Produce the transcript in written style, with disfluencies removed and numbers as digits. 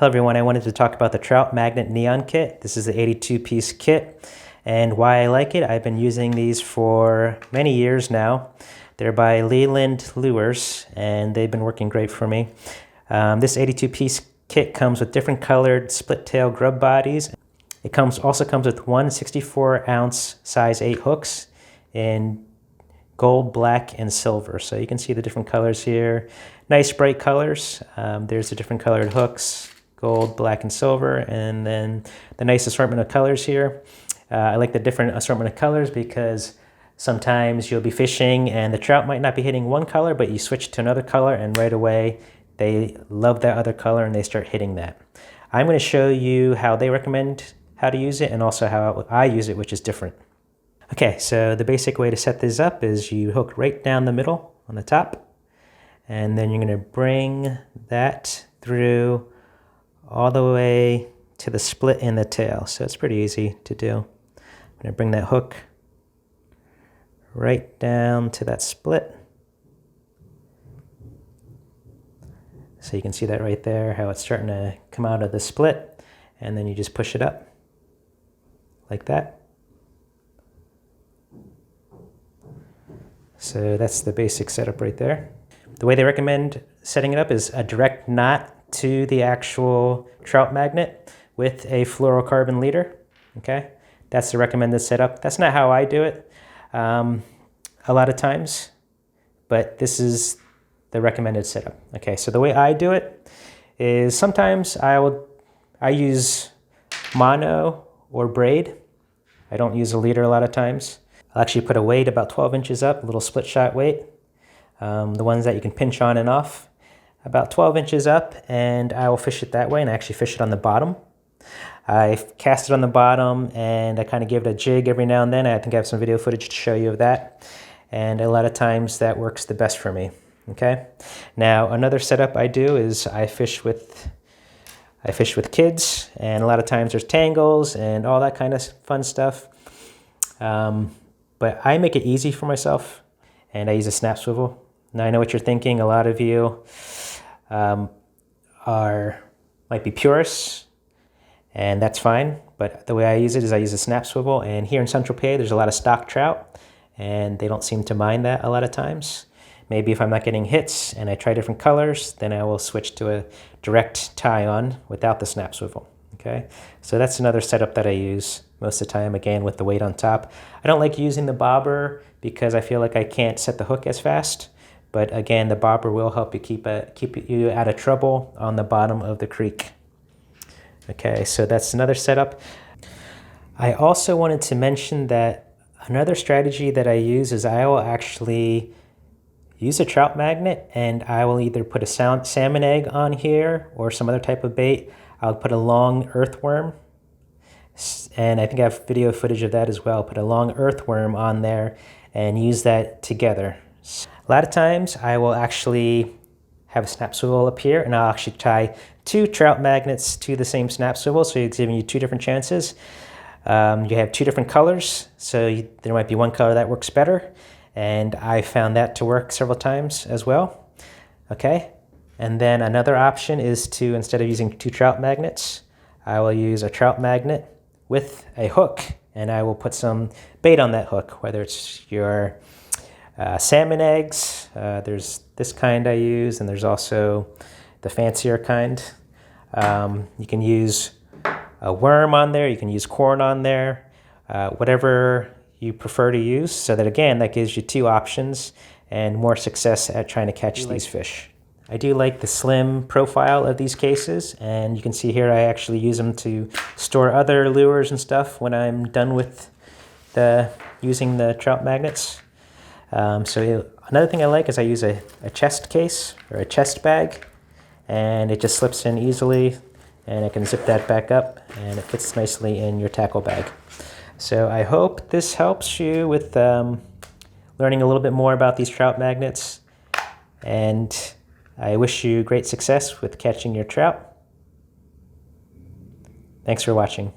Hello everyone, I wanted to talk about the Trout Magnet Neon Kit. This is the 82-piece kit, and why I like it. I've been using these for many years now. They're by Leland Lures, and they've been working great for me. This 82-piece kit comes with different colored split-tail grub bodies. It also comes with one 64-ounce size 8 hooks in gold, black, and silver. So you can see the different colors here. Nice bright colors. There's the different colored hooks, gold, black, and silver, and then the nice assortment of colors here. I like the different assortment of colors because sometimes you'll be fishing and the trout might not be hitting one color, but you switch to another color and right away they love that other color and they start hitting that. I'm going to show you how they recommend how to use it and also how I use it, which is different. Okay, so the basic way to set this up is you hook right down the middle on the top, and then you're going to bring that through all the way to the split in the tail. So it's pretty easy to do. I'm going to bring that hook right down to that split. So you can see that right there, how it's starting to come out of the split, and then you just push it up like that. So that's the basic setup right there. The way they recommend setting it up is a direct knot to the actual trout magnet with a fluorocarbon leader. Okay, that's the recommended setup. That's not how I do it a lot of times, but this is the recommended setup. Okay, so the way I do it is sometimes I use mono or braid. I don't use a leader a lot of times. I'll actually put a weight about 12 inches up, a little split shot weight, the ones that you can pinch on and off, about 12 inches up, and I will fish it that way, and I actually fish it on the bottom. I cast it on the bottom, and I kind of give it a jig every now and then. I think I have some video footage to show you of that, and a lot of times that works the best for me. Okay. Now another setup I do is I fish with kids, and a lot of times there's tangles and all that kind of fun stuff. But I make it easy for myself, and I use a snap swivel. Now I know what you're thinking. A lot of you might be purists, and that's fine. But the way I use it is I use a snap swivel, and here in Central PA there's a lot of stock trout, and they don't seem to mind that a lot of times. Maybe if I'm not getting hits and I try different colors, then I will switch to a direct tie-on without the snap swivel. Okay, so that's another setup that I use most of the time, again with the weight on top. I don't like using the bobber because I feel like I can't set the hook as fast, but again, the bobber will help you keep you out of trouble on the bottom of the creek. Okay, so that's another setup. I also wanted to mention that another strategy that I use is I will actually use a trout magnet, and I will either put a salmon egg on here or some other type of bait. I'll put a long earthworm, and I think I have video footage of that as well. Put a long earthworm on there and use that together. A lot of times I will actually have a snap swivel up here, and I'll actually tie 2 trout magnets to the same snap swivel, so it's giving you 2 different chances. You have 2 different colors, so there might be one color that works better, and I found that to work several times as well. Okay, and then another option is to, instead of using 2 trout magnets, I will use a trout magnet with a hook, and I will put some bait on that hook, whether it's your salmon eggs. There's this kind I use, and there's also the fancier kind. You can use a worm on there, you can use corn on there, whatever you prefer to use, so that again, that gives you 2 options and more success at trying to catch these fish. I do like the slim profile of these cases, and you can see here I actually use them to store other lures and stuff when I'm done with using the trout magnets. So another thing I like is I use a chest case or a chest bag, and it just slips in easily, and I can zip that back up and it fits nicely in your tackle bag. So I hope this helps you with learning a little bit more about these trout magnets, and I wish you great success with catching your trout. Thanks for watching.